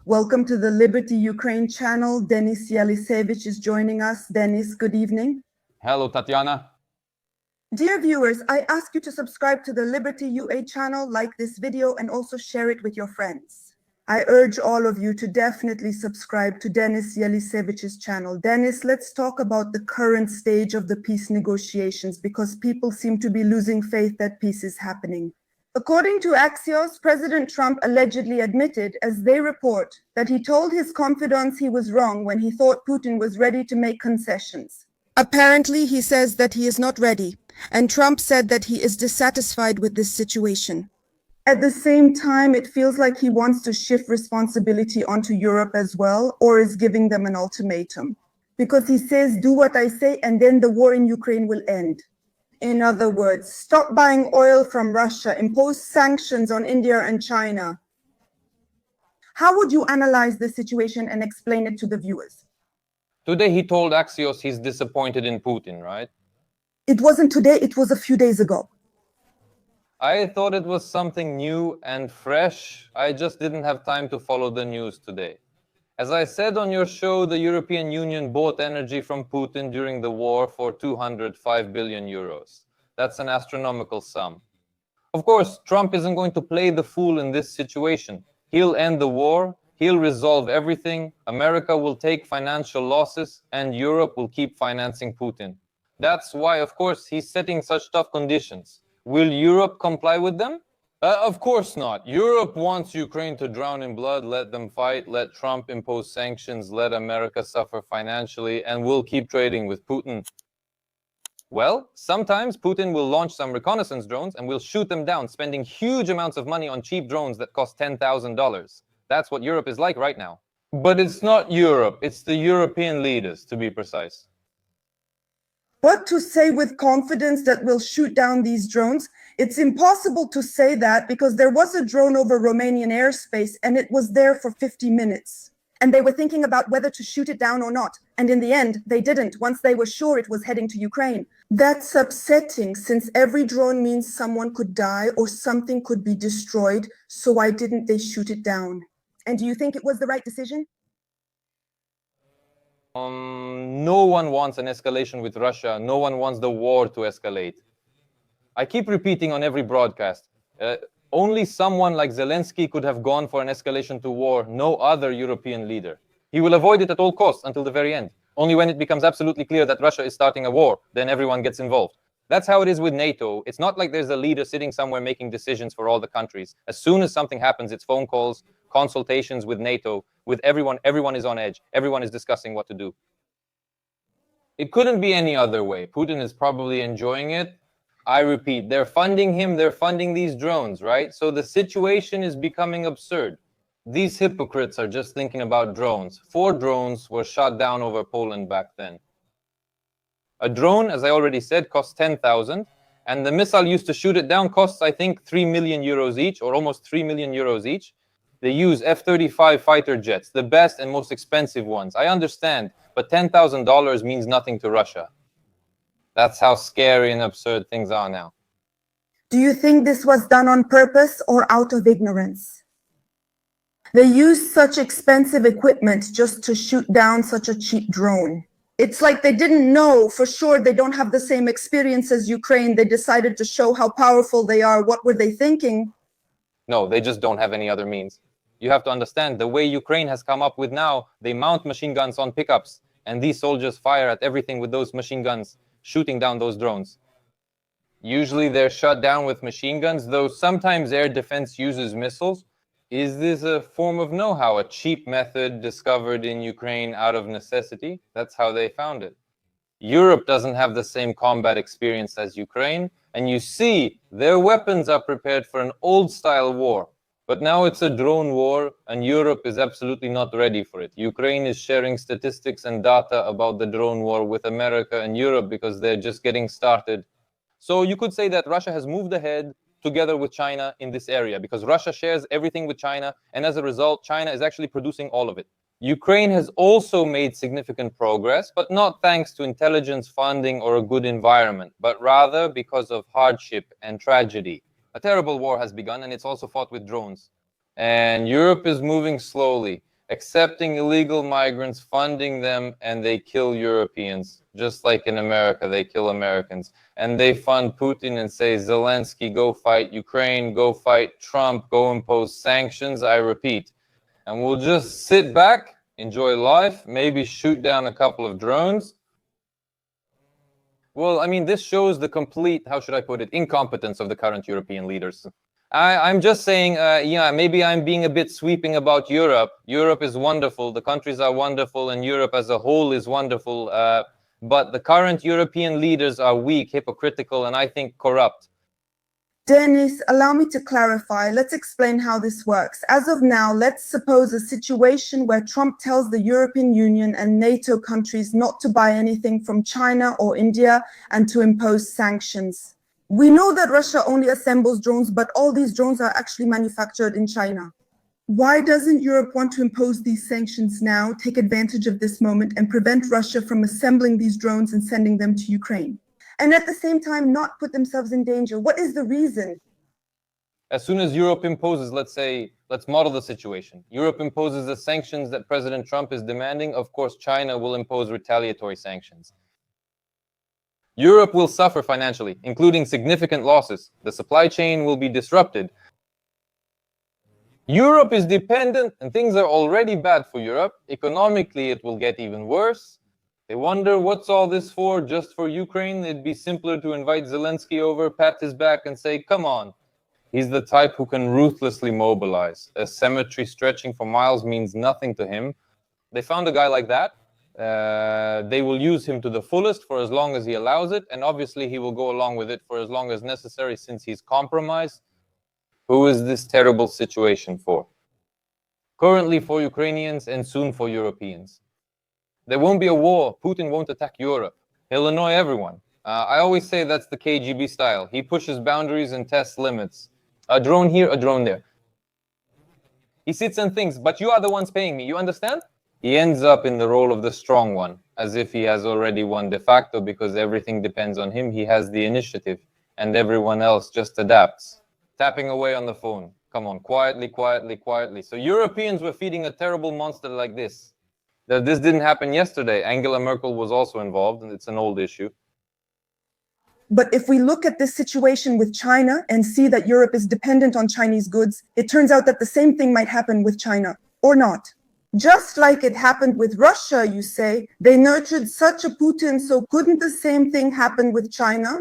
Welcome to the Liberty Ukraine channel. Denis Elisevich is joining us. Denis, good evening. Hello, Tatiana. Dear viewers, I ask you to subscribe to the Liberty UA channel, like this video, and also share it with your friends. I urge all of you to definitely subscribe to Denis Elisevich's channel. Denis, let's talk about the current stage of the peace negotiations, because people seem to be losing faith that peace is happening. According to Axios, President Trump allegedly admitted, as they report, that he told his confidants he was wrong when he thought Putin was ready to make concessions. Apparently, he says that he is not ready, and Trump said that he is dissatisfied with this situation. At the same time, it feels like he wants to shift responsibility onto Europe as well, or is giving them an ultimatum. Because he says, do what I say, and then the war in Ukraine will end. In other words, stop buying oil from Russia, impose sanctions on India and China. How would you analyze the situation and explain it to the viewers? Today he told Axios he's disappointed in Putin, right? It wasn't today, it was a few days ago. I thought it was something new and fresh. I just didn't have time to follow the news today. As I said on your show, the European Union bought energy from Putin during the war for 205 billion euros. That's an astronomical sum. Of course, Trump isn't going to play the fool in this situation. He'll end the war, he'll resolve everything, America will take financial losses, and Europe will keep financing Putin. That's why, of course, he's setting such tough conditions. Will Europe comply with them? Of course not. Europe wants Ukraine to drown in blood, let them fight, let Trump impose sanctions, let America suffer financially, and we'll keep trading with Putin. Well, sometimes Putin will launch some reconnaissance drones and we'll shoot them down, spending huge amounts of money on cheap drones that cost $10,000. That's what Europe is like right now. But it's not Europe, it's the European leaders, to be precise. What to say with confidence that we'll shoot down these drones? It's impossible to say that because there was a drone over Romanian airspace and it was there for 50 minutes. And they were thinking about whether to shoot it down or not. And in the end, they didn't, once they were sure it was heading to Ukraine. That's upsetting, since every drone means someone could die or something could be destroyed. So why didn't they shoot it down? And do you think it was the right decision? No one wants an escalation with Russia. No one wants the war to escalate. I keep repeating on every broadcast, only someone like Zelensky could have gone for an escalation to war, no other European leader. He will avoid it at all costs until the very end. Only when it becomes absolutely clear that Russia is starting a war, then everyone gets involved. That's how it is with NATO. It's not like there's a leader sitting somewhere making decisions for all the countries. As soon as something happens, it's phone calls, consultations with NATO, with everyone. Everyone is on edge. Everyone is discussing what to do. It couldn't be any other way. Putin is probably enjoying it. I repeat, they're funding him, they're funding these drones, right? So the situation is becoming absurd. These hypocrites are just thinking about drones. 4 drones were shot down over Poland back then. A drone, as I already said, costs 10,000, and the missile used to shoot it down costs, I think, 3 million euros each, or almost 3 million euros each. They use F-35 fighter jets, the best and most expensive ones. I understand, but $10,000 means nothing to Russia. That's how scary and absurd things are now. Do you think this was done on purpose or out of ignorance? They used such expensive equipment just to shoot down such a cheap drone. It's like they didn't know for sure. They don't have the same experience as Ukraine. They decided to show how powerful they are. What were they thinking? No, they just don't have any other means. You have to understand, the way Ukraine has come up with now, they mount machine guns on pickups, and these soldiers fire at everything with those machine guns, shooting down those drones. Usually they're shot down with machine guns, though sometimes air defense uses missiles. Is this a form of know-how, a cheap method discovered in Ukraine out of necessity? That's how they found it. Europe doesn't have the same combat experience as Ukraine, and you see, their weapons are prepared for an old-style war. But now it's a drone war, and Europe is absolutely not ready for it. Ukraine is sharing statistics and data about the drone war with America and Europe because they're just getting started. So you could say that Russia has moved ahead together with China in this area because Russia shares everything with China, and as a result, China is actually producing all of it. Ukraine has also made significant progress, but not thanks to intelligence, funding, or a good environment, but rather because of hardship and tragedy. A terrible war has begun, and it's also fought with drones. And Europe is moving slowly. accepting illegal migrants, funding them, and they kill Europeans. Just like in America, they kill Americans. And they fund Putin and say, Zelensky, go fight Ukraine, go fight Trump, go impose sanctions, I repeat. And we'll just sit back, enjoy life, maybe shoot down a couple of drones. Well, I mean, this shows the complete, how should I put it, incompetence of the current European leaders. I'm just saying, yeah, maybe I'm being a bit sweeping about Europe. Europe is wonderful, the countries are wonderful, and Europe as a whole is wonderful. But the current European leaders are weak, hypocritical, and I think corrupt. Denis, allow me to clarify. Let's explain how this works. As of now, let's suppose a situation where Trump tells the European Union and NATO countries not to buy anything from China or India and to impose sanctions. We know that Russia only assembles drones, but all these drones are actually manufactured in China. Why doesn't Europe want to impose these sanctions now, take advantage of this moment, and prevent Russia from assembling these drones and sending them to Ukraine? And at the same time, not put themselves in danger? What is the reason? As soon as Europe imposes, let's model the situation. Europe imposes the sanctions that President Trump is demanding. Of course, China will impose retaliatory sanctions. Europe will suffer financially, including significant losses. The supply chain will be disrupted. Europe is dependent, and things are already bad for Europe. Economically, it will get even worse. They wonder, what's all this for? Just for Ukraine? It'd be simpler to invite Zelensky over, pat his back, and say, come on. He's the type who can ruthlessly mobilize. A cemetery stretching for miles means nothing to him. They found a guy like that. They will use him to the fullest for as long as he allows it, and obviously he will go along with it for as long as necessary since he's compromised. Who is this terrible situation for? Currently for Ukrainians and soon for Europeans. There won't be a war. Putin won't attack Europe. He'll annoy everyone. I always say that's the KGB style. He pushes boundaries and tests limits. A drone here, a drone there. He sits and thinks, but you are the ones paying me, you understand? He ends up in the role of the strong one, as if he has already won de facto because everything depends on him. He has the initiative, and everyone else just adapts. Tapping away on the phone. Come on, quietly, quietly, quietly. So Europeans were feeding a terrible monster like this. This didn't happen yesterday. Angela Merkel was also involved, and it's an old issue. But if we look at this situation with China and see that Europe is dependent on Chinese goods, it turns out that the same thing might happen with China, or not. Just like it happened with Russia, you say, they nurtured such a Putin, so couldn't the same thing happen with China?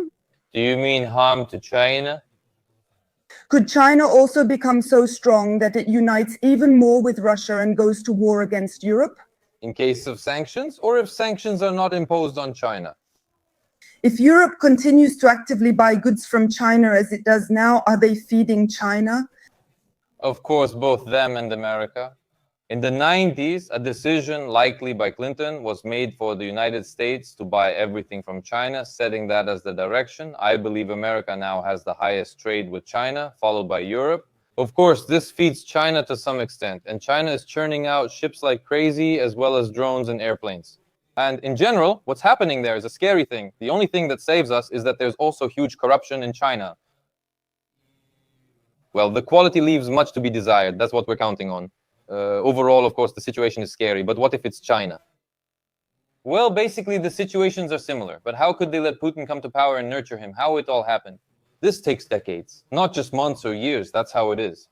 Do you mean harm to China? Could China also become so strong that it unites even more with Russia and goes to war against Europe? In case of sanctions, or if sanctions are not imposed on China? If Europe continues to actively buy goods from China as it does now, are they feeding China? Of course, both them and America. In the 90s, a decision, likely by Clinton, was made for the United States to buy everything from China, setting that as the direction. I believe America now has the highest trade with China, followed by Europe. Of course, this feeds China to some extent, and China is churning out ships like crazy, as well as drones and airplanes. And in general, what's happening there is a scary thing. The only thing that saves us is that there's also huge corruption in China. Well, the quality leaves much to be desired. That's what we're counting on. Overall, of course, the situation is scary, but what if it's China? Well, basically, the situations are similar, but how could they let Putin come to power and nurture him? How it all happened? This takes decades, not just months or years. That's how it is.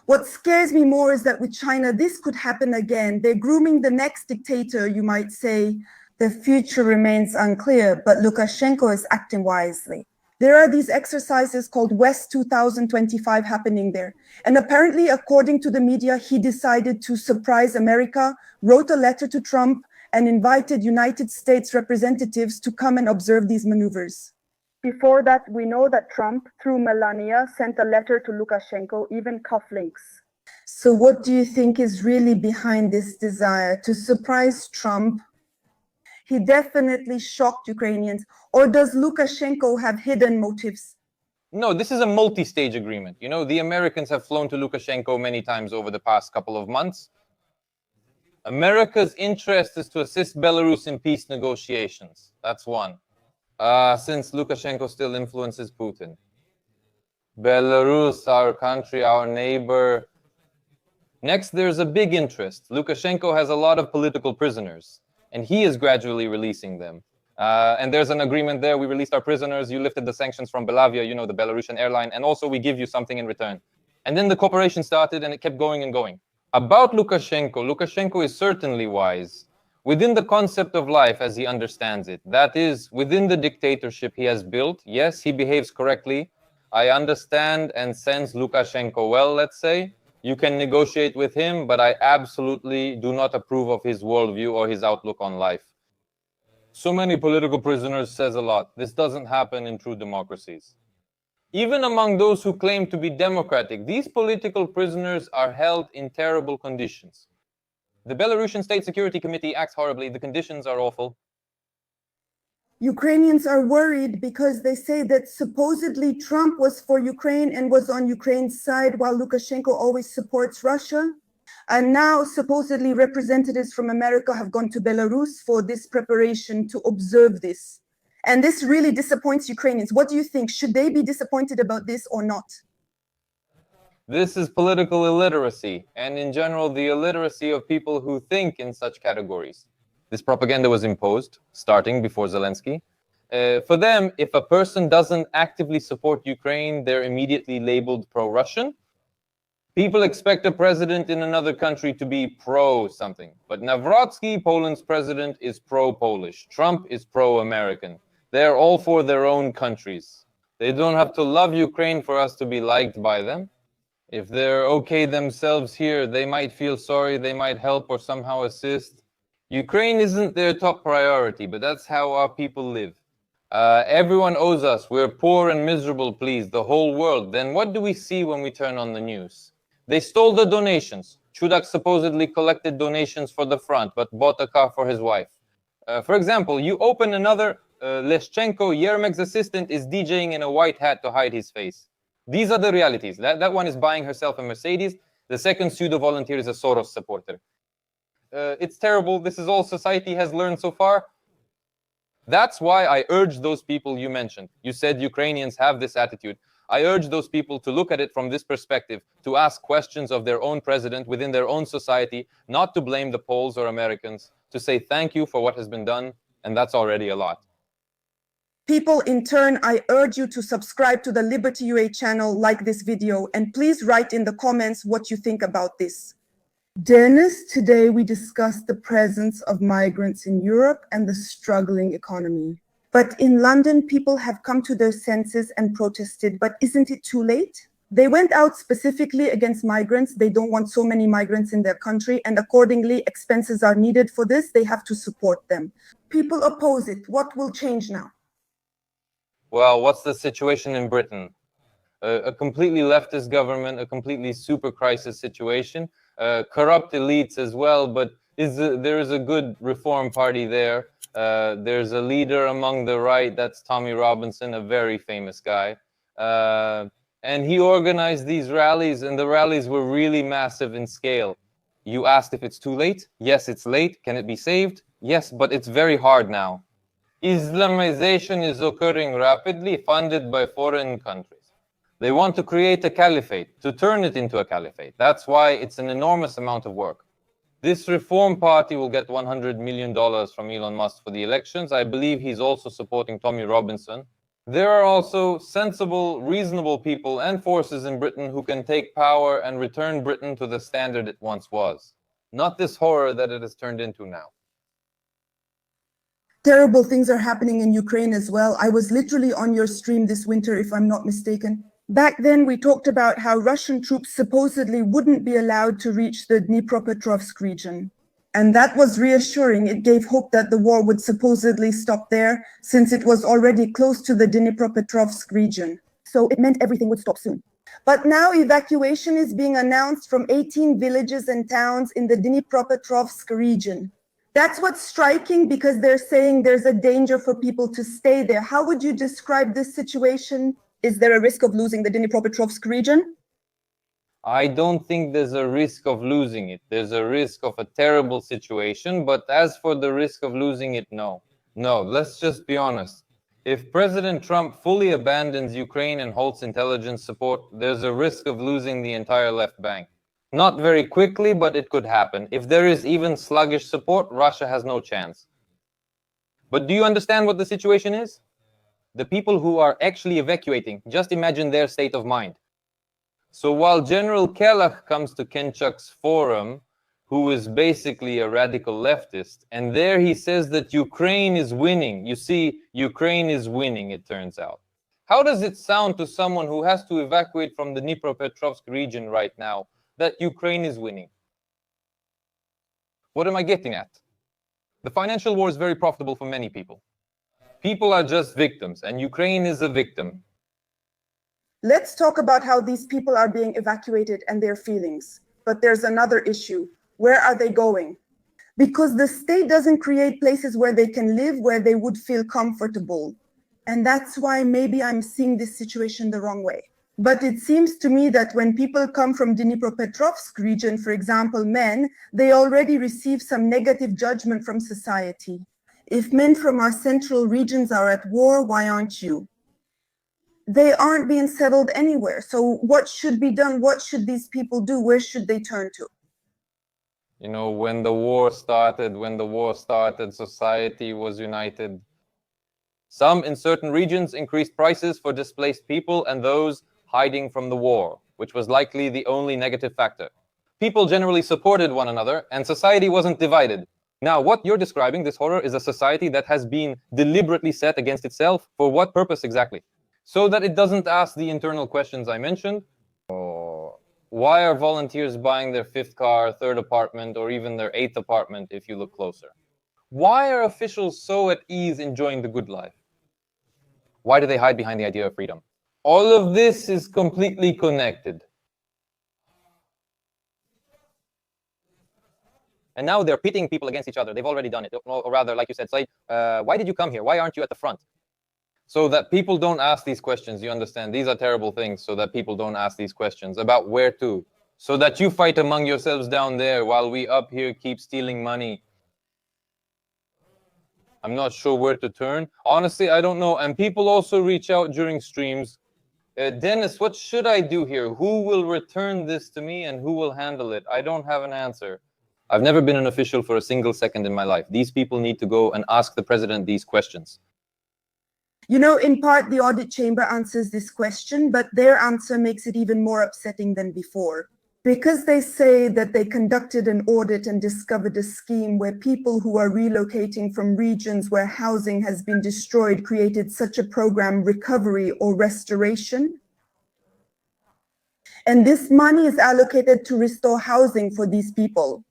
What scares me more is that with China, this could happen again. They're grooming the next dictator, you might say. The future remains unclear, but Lukashenko is acting wisely. There are these exercises called West 2025 happening there. And apparently, according to the media, he decided to surprise America, wrote a letter to Trump, and invited United States representatives to come and observe these maneuvers. Before that, we know that Trump, through Melania, sent a letter to Lukashenko, even cufflinks. So what do you think is really behind this desire to surprise Trump? He definitely shocked Ukrainians. Or does Lukashenko have hidden motives? No, this is a multi-stage agreement. You know, the Americans have flown to Lukashenko many times over the past couple of months. America's interest is to assist Belarus in peace negotiations. That's one. Since Lukashenko still influences Putin. Belarus, our country, our neighbor, Next, there's a big interest. Lukashenko has a lot of political prisoners, and he is gradually releasing them. And there's an agreement there. We released our prisoners. You lifted the sanctions from Belavia, the Belarusian airline, and also we give you something in return. And then the cooperation started, and it kept going and going. About Lukashenko is certainly wise. Within the concept of life as he understands it, that is, within the dictatorship he has built, yes, he behaves correctly. I understand and sense Lukashenko well, let's say. You can negotiate with him, but I absolutely do not approve of his worldview or his outlook on life. So many political prisoners says a lot. This doesn't happen in true democracies. Even among those who claim to be democratic, these political prisoners are held in terrible conditions. The Belarusian State Security Committee acts horribly. The conditions are awful. Ukrainians are worried because they say that supposedly Trump was for Ukraine and was on Ukraine's side while Lukashenko always supports Russia. And now supposedly representatives from America have gone to Belarus for this preparation to observe this. And this really disappoints Ukrainians. What do you think? Should they be disappointed about this or not? This is political illiteracy, and in general, the illiteracy of people who think in such categories. This propaganda was imposed, starting before Zelensky. For them, if a person doesn't actively support Ukraine, they're immediately labeled pro-Russian. People expect a president in another country to be pro-something. But Nawrocki, Poland's president, is pro-Polish. Trump is pro-American. They're all for their own countries. They don't have to love Ukraine for us to be liked by them. If they're okay themselves here, they might feel sorry, they might help or somehow assist. Ukraine isn't their top priority, but that's how our people live. Everyone owes us. We're poor and miserable, please, the whole world. Then what do we see when we turn on the news? They stole the donations. Chudak supposedly collected donations for the front, but bought a car for his wife. For example, you open another, Leshchenko, Yermak's assistant, is DJing in a white hat to hide his face. These are the realities. That one is buying herself a Mercedes. The second pseudo-volunteer is a Soros supporter. It's terrible. This is all society has learned so far. That's why I urge those people you mentioned. You said Ukrainians have this attitude. I urge those people to look at it from this perspective, to ask questions of their own president within their own society, not to blame the Poles or Americans, to say thank you for what has been done, and that's already a lot. People, in turn, I urge you to subscribe to the Liberty UA channel, like this video, and please write in the comments what you think about this. Dennis, today we discussed the presence of migrants in Europe and the struggling economy. But in London, people have come to their senses and protested, but isn't it too late? They went out specifically against migrants. They don't want so many migrants in their country, and accordingly, expenses are needed for this. They have to support them. People oppose it. What will change now? Well, what's the situation in Britain? A completely leftist government, a completely super crisis situation, corrupt elites as well, but there is a good reform party there. There's a leader among the right, that's Tommy Robinson, a very famous guy. And he organized these rallies, and the rallies were really massive in scale. You asked if it's too late? Yes, it's late. Can it be saved? Yes, but it's very hard now. Islamization is occurring rapidly, funded by foreign countries. They want to create a caliphate, to turn it into a caliphate. That's why it's an enormous amount of work. This reform party will get $100 million from Elon Musk for the elections. I believe he's also supporting Tommy Robinson. There are also sensible, reasonable people and forces in Britain who can take power and return Britain to the standard it once was. Not this horror that it has turned into now. Terrible things are happening in Ukraine as well. I was literally on your stream this winter, if I'm not mistaken. Back then, we talked about how Russian troops supposedly wouldn't be allowed to reach the Dnipropetrovsk region. And that was reassuring. It gave hope that the war would supposedly stop there, since it was already close to the Dnipropetrovsk region. So it meant everything would stop soon. But now evacuation is being announced from 18 villages and towns in the Dnipropetrovsk region. That's what's striking, because they're saying there's a danger for people to stay there. How would you describe this situation? Is there a risk of losing the Dnipropetrovsk region? I don't think there's a risk of losing it. There's a risk of a terrible situation, but as for the risk of losing it, no. No, let's just be honest. If President Trump fully abandons Ukraine and halts intelligence support, there's a risk of losing the entire left bank. Not very quickly, but it could happen. If there is even sluggish support, Russia has no chance. But do you understand what the situation is? The people who are actually evacuating, just imagine their state of mind. So while General Kelach comes to Kenchuk's forum, who is basically a radical leftist, and there he says that Ukraine is winning. You see, Ukraine is winning, it turns out. How does it sound to someone who has to evacuate from the Dnipropetrovsk region right now that Ukraine is winning? What am I getting at? The financial war is very profitable for many people. People are just victims, and Ukraine is a victim. Let's talk about how these people are being evacuated and their feelings. But there's another issue. Where are they going? Because the state doesn't create places where they can live, where they would feel comfortable. And that's why maybe I'm seeing this situation the wrong way. But it seems to me that when people come from Dnipropetrovsk region, for example, men, they already receive some negative judgment from society. If men from our central regions are at war, why aren't you? They aren't being settled anywhere. So what should be done? What should these people do? Where should they turn to? You know, when the war started, society was united. Some in certain regions increased prices for displaced people and those hiding from the war, which was likely the only negative factor. People generally supported one another and society wasn't divided. Now, what you're describing, this horror, is a society that has been deliberately set against itself. For what purpose exactly? So that it doesn't ask the internal questions I mentioned. Why are volunteers buying their fifth car, third apartment, or even their eighth apartment if you look closer? Why are officials so at ease enjoying the good life? Why do they hide behind the idea of freedom? All of this is completely connected. And now they're pitting people against each other. They've already done it. Or rather, like you said, Said, why did you come here? Why aren't you at the front? So that people don't ask these questions, you understand? These are terrible things, so that people don't ask these questions about where to. So that you fight among yourselves down there while we up here keep stealing money. I'm not sure where to turn. Honestly, I don't know. And people also reach out during streams. Dennis, what should I do here? Who will return this to me and who will handle it? I don't have an answer. I've never been an official for a single second in my life. These people need to go and ask the president these questions. You know, in part, the audit chamber answers this question, but their answer makes it even more upsetting than before. Because they say that they conducted an audit and discovered a scheme where people who are relocating from regions where housing has been destroyed created such a program, recovery or restoration. And this money is allocated to restore housing for these people.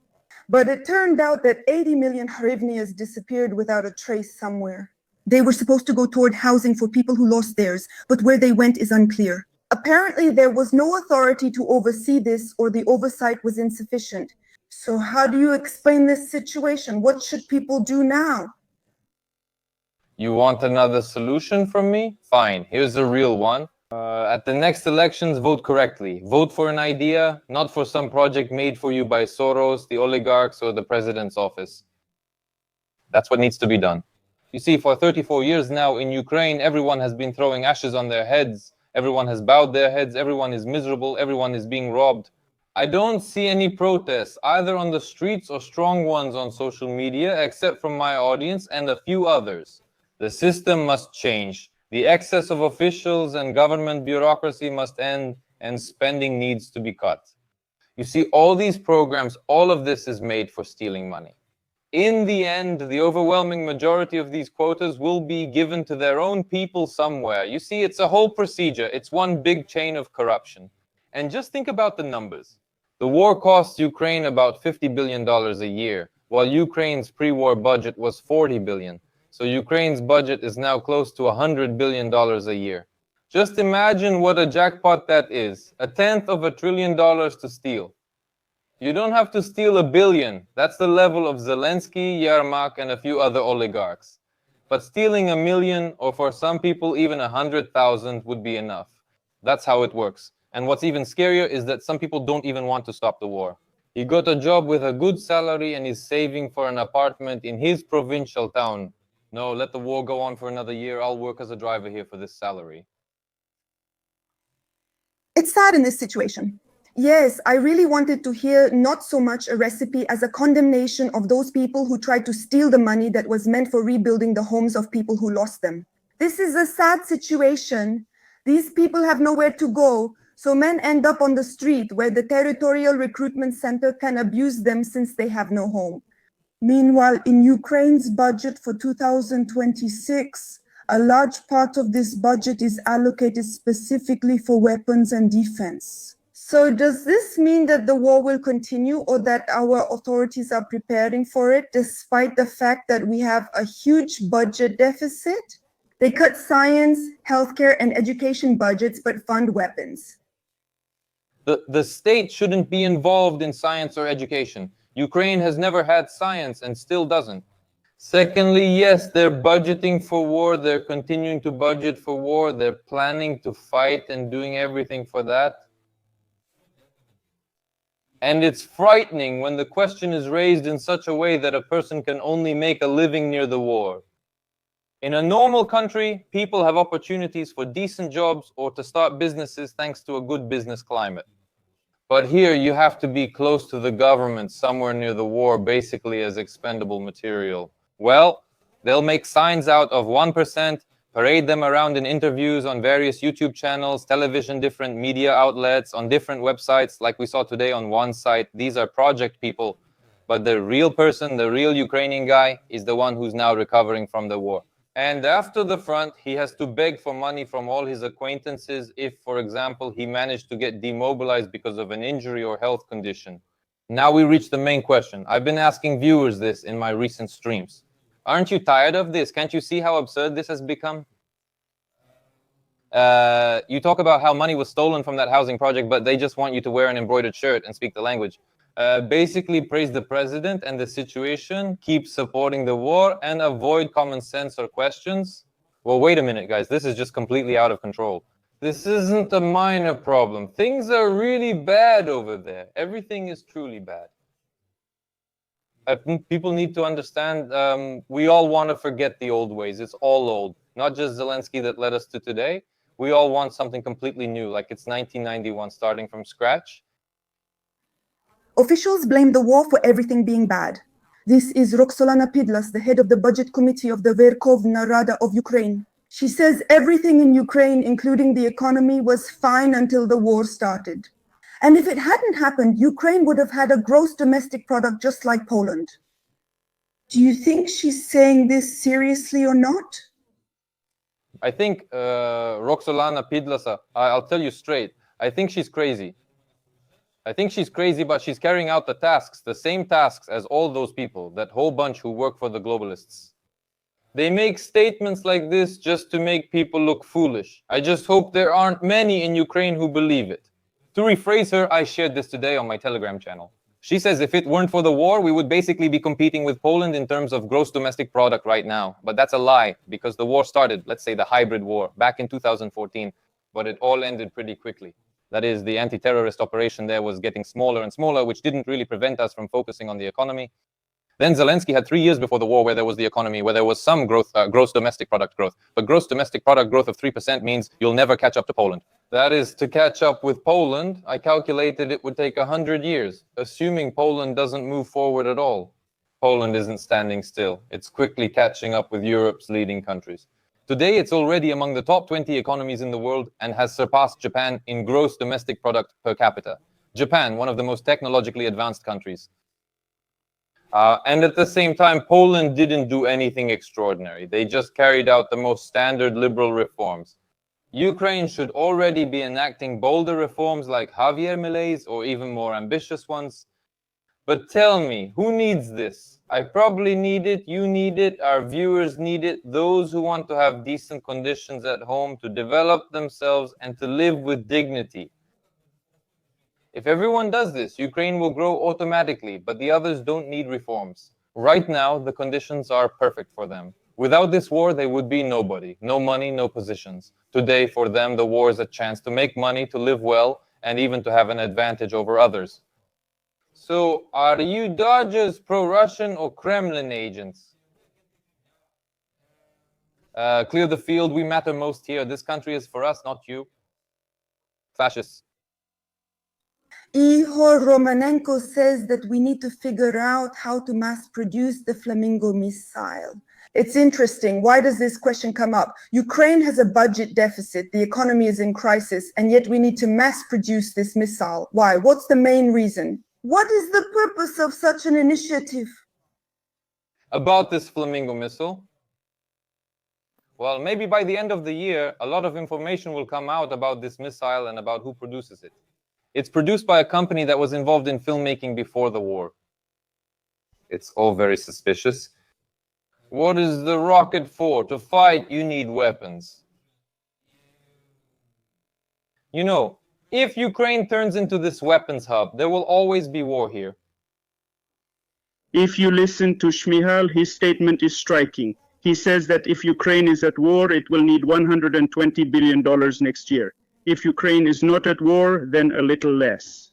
But it turned out that 80 million hryvnias disappeared without a trace somewhere. They were supposed to go toward housing for people who lost theirs, but where they went is unclear. Apparently, there was no authority to oversee this, or the oversight was insufficient. So how do you explain this situation? What should people do now? You want another solution from me? Fine, here's a real one. At the next elections, vote correctly. Vote for an idea, not for some project made for you by Soros, the oligarchs, or the president's office. That's what needs to be done. You see, for 34 years now in Ukraine, everyone has been throwing ashes on their heads. Everyone has bowed their heads. Everyone is miserable. Everyone is being robbed. I don't see any protests, either on the streets or strong ones on social media, except from my audience and a few others. The system must change. The excess of officials and government bureaucracy must end, and spending needs to be cut. You see, all these programs, all of this is made for stealing money. In the end, the overwhelming majority of these quotas will be given to their own people somewhere. You see, it's a whole procedure. It's one big chain of corruption. And just think about the numbers. The war costs Ukraine about $50 billion a year, while Ukraine's pre-war budget was $40 billion. So Ukraine's budget is now close to $100 billion a year. Just imagine what a jackpot that is. $1/10 trillion to steal. You don't have to steal $1 billion. That's the level of Zelensky, Yermak, and a few other oligarchs. But stealing $1 million, or for some people even 100,000, would be enough. That's how it works. And what's even scarier is that some people don't even want to stop the war. He got a job with a good salary and is saving for an apartment in his provincial town. No, let the war go on for another year. I'll work as a driver here for this salary. It's sad in this situation. Yes, I really wanted to hear not so much a recipe as a condemnation of those people who tried to steal the money that was meant for rebuilding the homes of people who lost them. This is a sad situation. These people have nowhere to go, so men end up on the street where the territorial recruitment center can abuse them since they have no home. Meanwhile, in Ukraine's budget for 2026, a large part of this budget is allocated specifically for weapons and defense. So does this mean that the war will continue or that our authorities are preparing for it despite the fact that we have a huge budget deficit? They cut science, healthcare, and education budgets but fund weapons. The state shouldn't be involved in science or education. Ukraine has never had science and still doesn't. Secondly, yes, they're budgeting for war. They're continuing to budget for war. They're planning to fight and doing everything for that. And it's frightening when the question is raised in such a way that a person can only make a living near the war. In a normal country, people have opportunities for decent jobs or to start businesses thanks to a good business climate. But here you have to be close to the government somewhere near the war, basically as expendable material. Well, they'll make signs out of 1%, parade them around in interviews on various YouTube channels, television, different media outlets, on different websites, like we saw today on one site. These are project people, but the real person, the real Ukrainian guy, is the one who's now recovering from the war. And after the front, he has to beg for money from all his acquaintances if, for example, he managed to get demobilized because of an injury or health condition. Now we reach the main question. I've been asking viewers this in my recent streams. Aren't you tired of this? Can't you see how absurd this has become? You talk about how money was stolen from that housing project, but they just want you to wear an embroidered shirt and speak the language. Basically praise the president and the situation, keep supporting the war, and avoid common sense or questions. Well, wait a minute, guys. This is just completely out of control. This isn't a minor problem. Things are really bad over there. Everything is truly bad. I think people need to understand we all want to forget the old ways. It's all old. Not just Zelensky that led us to today. We all want something completely new, like it's 1991, starting from scratch. Officials blame the war for everything being bad. This is Roxolana Pidlas, the head of the budget committee of the Verkhovna Rada of Ukraine. She says everything in Ukraine, including the economy, was fine until the war started. And if it hadn't happened, Ukraine would have had a gross domestic product just like Poland. Do you think she's saying this seriously or not? I think Roxolana Pidlasa, I'll tell you straight, I think she's crazy. I think she's crazy, but she's carrying out the tasks, the same tasks as all those people, that whole bunch who work for the globalists. They make statements like this just to make people look foolish. I just hope there aren't many in Ukraine who believe it. To rephrase her, I shared this today on my Telegram channel. She says if it weren't for the war, we would basically be competing with Poland in terms of gross domestic product right now. But that's a lie, because the war started, let's say the hybrid war, back in 2014, but it all ended pretty quickly. That is, the anti-terrorist operation there was getting smaller and smaller, which didn't really prevent us from focusing on the economy. Then Zelensky had 3 years before the war where there was the economy, where there was some growth, gross domestic product growth. But gross domestic product growth of 3% means you'll never catch up to Poland. That is, to catch up with Poland, I calculated it would take 100 years, assuming Poland doesn't move forward at all. Poland isn't standing still. It's quickly catching up with Europe's leading countries. Today, it's already among the top 20 economies in the world and has surpassed Japan in gross domestic product per capita. Japan, one of the most technologically advanced countries. And at the same time, Poland didn't do anything extraordinary. They just carried out the most standard liberal reforms. Ukraine should already be enacting bolder reforms like Javier Milei's or even more ambitious ones. But tell me, who needs this? I probably need it, you need it, our viewers need it, those who want to have decent conditions at home, to develop themselves and to live with dignity. If everyone does this, Ukraine will grow automatically, but the others don't need reforms. Right now, the conditions are perfect for them. Without this war, they would be nobody. No money, no positions. Today, for them, the war is a chance to make money, to live well, and even to have an advantage over others. So, are you Dodgers pro-Russian or Kremlin agents? Clear the field, we matter most here. This country is for us, not you. Fascists. Ihor Romanenko says that we need to figure out how to mass produce the Flamingo missile. It's interesting. Why does this question come up? Ukraine has a budget deficit. The economy is in crisis, and yet we need to mass produce this missile. Why? What's the main reason? What is the purpose of such an initiative? About this Flamingo missile, well, maybe by the end of the year, a lot of information will come out about this missile and about who produces it. It's produced by a company that was involved in filmmaking before the war. It's all very suspicious. What is the rocket for? To fight, you need weapons. You know, if Ukraine turns into this weapons hub, there will always be war here. If you listen to Shmihal, his statement is striking. He says that if Ukraine is at war, it will need $120 billion next year. If Ukraine is not at war, then a little less.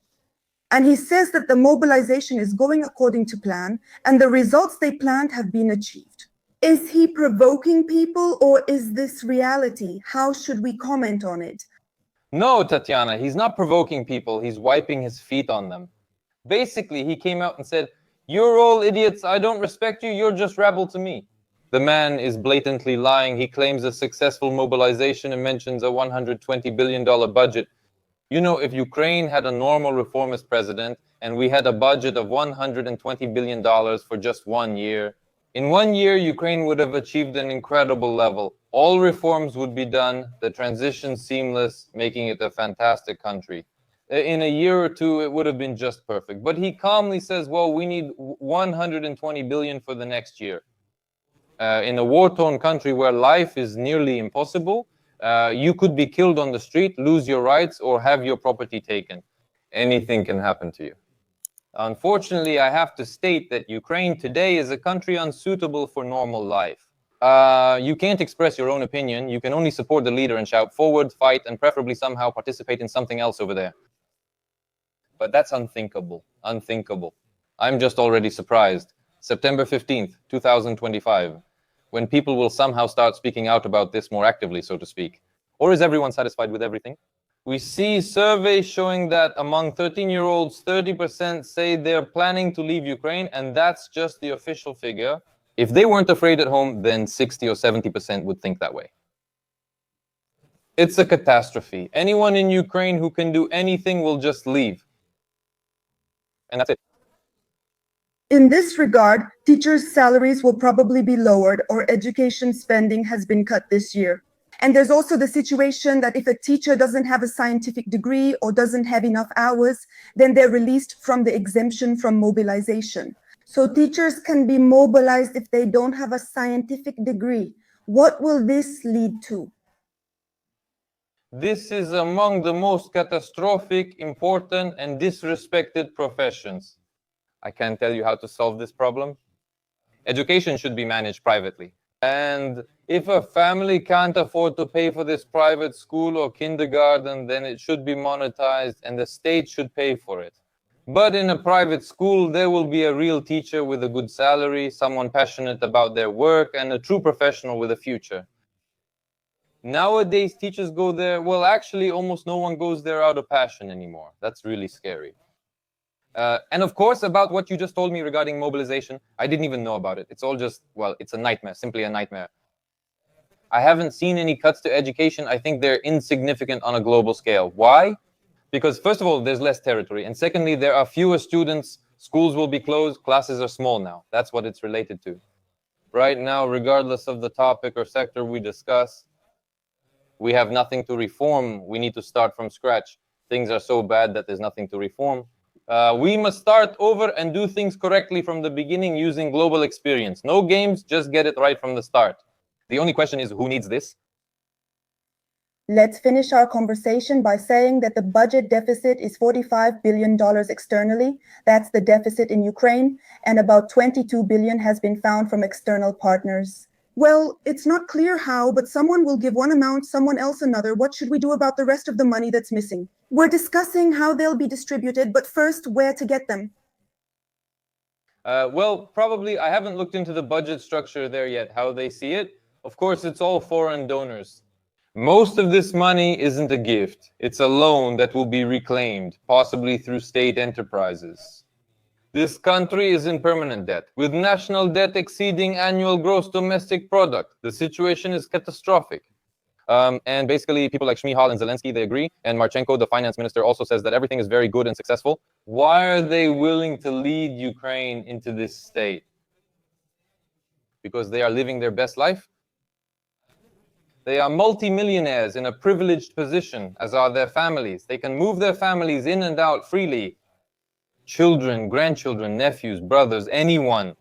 And he says that the mobilization is going according to plan, and the results they planned have been achieved. Is he provoking people, or is this reality? How should we comment on it? No, Tatiana, he's not provoking people, he's wiping his feet on them. Basically, he came out and said, "You're all idiots, I don't respect you, you're just rabble to me." The man is blatantly lying. He claims a successful mobilization and mentions a $120 billion budget. You know, if Ukraine had a normal reformist president and we had a budget of $120 billion for just 1 year, in 1 year, Ukraine would have achieved an incredible level. All reforms would be done, the transition seamless, making it a fantastic country. In a year or two, it would have been just perfect. But he calmly says, well, we need 120 billion for the next year. In a war-torn country where life is nearly impossible, you could be killed on the street, lose your rights, or have your property taken. Anything can happen to you. Unfortunately, I have to state that Ukraine today is a country unsuitable for normal life. You can't express your own opinion. You can only support the leader and shout forward, fight, and preferably somehow participate in something else over there. But that's unthinkable. Unthinkable. I'm just already surprised. September 15th, 2025. When people will somehow start speaking out about this more actively, so to speak. Or is everyone satisfied with everything? We see surveys showing that among 13-year-olds, 30% say they're planning to leave Ukraine, and that's just the official figure. If they weren't afraid at home, then 60 or 70% would think that way. It's a catastrophe. Anyone in Ukraine who can do anything will just leave. And that's it. In this regard, teachers' salaries will probably be lowered, or education spending has been cut this year. And there's also the situation that if a teacher doesn't have a scientific degree or doesn't have enough hours, then they're released from the exemption from mobilization. So teachers can be mobilized if they don't have a scientific degree. What will this lead to? This is among the most catastrophic, important, and disrespected professions. I can't tell you how to solve this problem. Education should be managed privately. And if a family can't afford to pay for this private school or kindergarten, then it should be monetized and the state should pay for it. But in a private school, there will be a real teacher with a good salary, someone passionate about their work, and a true professional with a future. Nowadays, teachers go there, well, actually, almost no one goes there out of passion anymore. That's really scary. And of course, about what you just told me regarding mobilization, I didn't even know about it. It's all just, well, it's a nightmare, simply a nightmare. I haven't seen any cuts to education. I think they're insignificant on a global scale. Why? Because first of all, there's less territory. And secondly, there are fewer students. Schools will be closed. Classes are small now. That's what it's related to. Right now, regardless of the topic or sector we discuss, we have nothing to reform. We need to start from scratch. Things are so bad that there's nothing to reform. We must start over and do things correctly from the beginning using global experience. No games, just get it right from the start. The only question is, who needs this? Let's finish our conversation by saying that the budget deficit is $45 billion externally. That's the deficit in Ukraine, and about 22 billion has been found from external partners. Well, it's not clear how, but someone will give one amount, someone else another. What should we do about the rest of the money that's missing? We're discussing how they'll be distributed, but first, where to get them? Well, probably I haven't looked into the budget structure there yet, how they see it. Of course, it's all foreign donors. Most of this money isn't a gift. It's a loan that will be reclaimed, possibly through state enterprises. This country is in permanent debt, with national debt exceeding annual gross domestic product. The situation is catastrophic. And basically, people like Shmihal and Zelensky, they agree. And Marchenko, the finance minister, also says that everything is very good and successful. Why are they willing to lead Ukraine into this state? Because they are living their best life? They are multimillionaires in a privileged position, as are their families. They can move their families in and out freely. Children, grandchildren, nephews, brothers, anyone.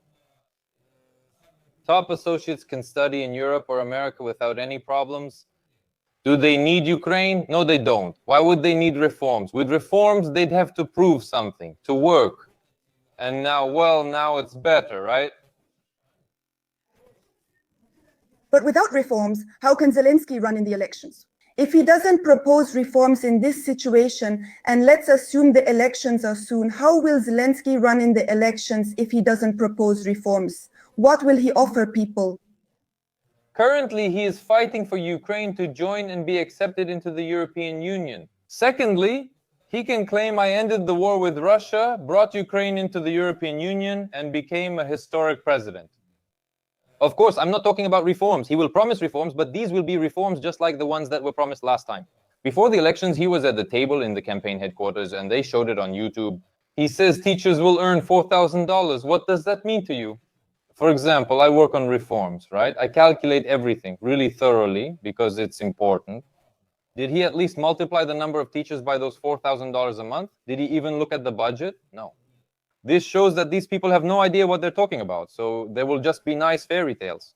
Top associates can study in Europe or America without any problems. Do they need Ukraine? No, they don't. Why would they need reforms? With reforms, they'd have to prove something, to work. And now, well, now it's better, right? But without reforms, how can Zelensky run in the elections? If he doesn't propose reforms in this situation, and let's assume the elections are soon, how will Zelensky run in the elections if he doesn't propose reforms? What will he offer people? Currently, he is fighting for Ukraine to join and be accepted into the European Union. Secondly, he can claim I ended the war with Russia, brought Ukraine into the European Union, and became a historic president. Of course, I'm not talking about reforms. He will promise reforms, but these will be reforms just like the ones that were promised last time. Before the elections, he was at the table in the campaign headquarters, and they showed it on YouTube. He says teachers will earn $4,000. What does that mean to you? For example, I work on reforms, right? I calculate everything really thoroughly because it's important. Did he at least multiply the number of teachers by those $4,000 a month? Did he even look at the budget? No. This shows that these people have no idea what they're talking about, so there will just be nice fairy tales.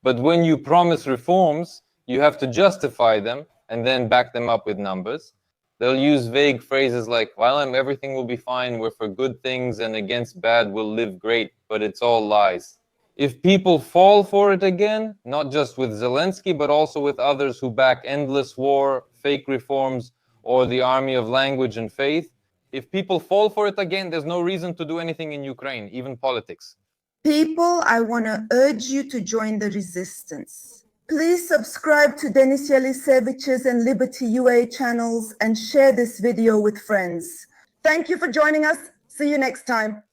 But when you promise reforms, you have to justify them and then back them up with numbers. They'll use vague phrases like, well, everything will be fine, we're for good things, and against bad we'll live great, but it's all lies. If people fall for it again, not just with Zelensky, but also with others who back endless war, fake reforms, or the army of language and faith, if people fall for it again, there's no reason to do anything in Ukraine, even politics. People, I want to urge you to join the resistance. Please subscribe to Denis Elisevich's and Liberty UA channels and share this video with friends. Thank you for joining us. See you next time.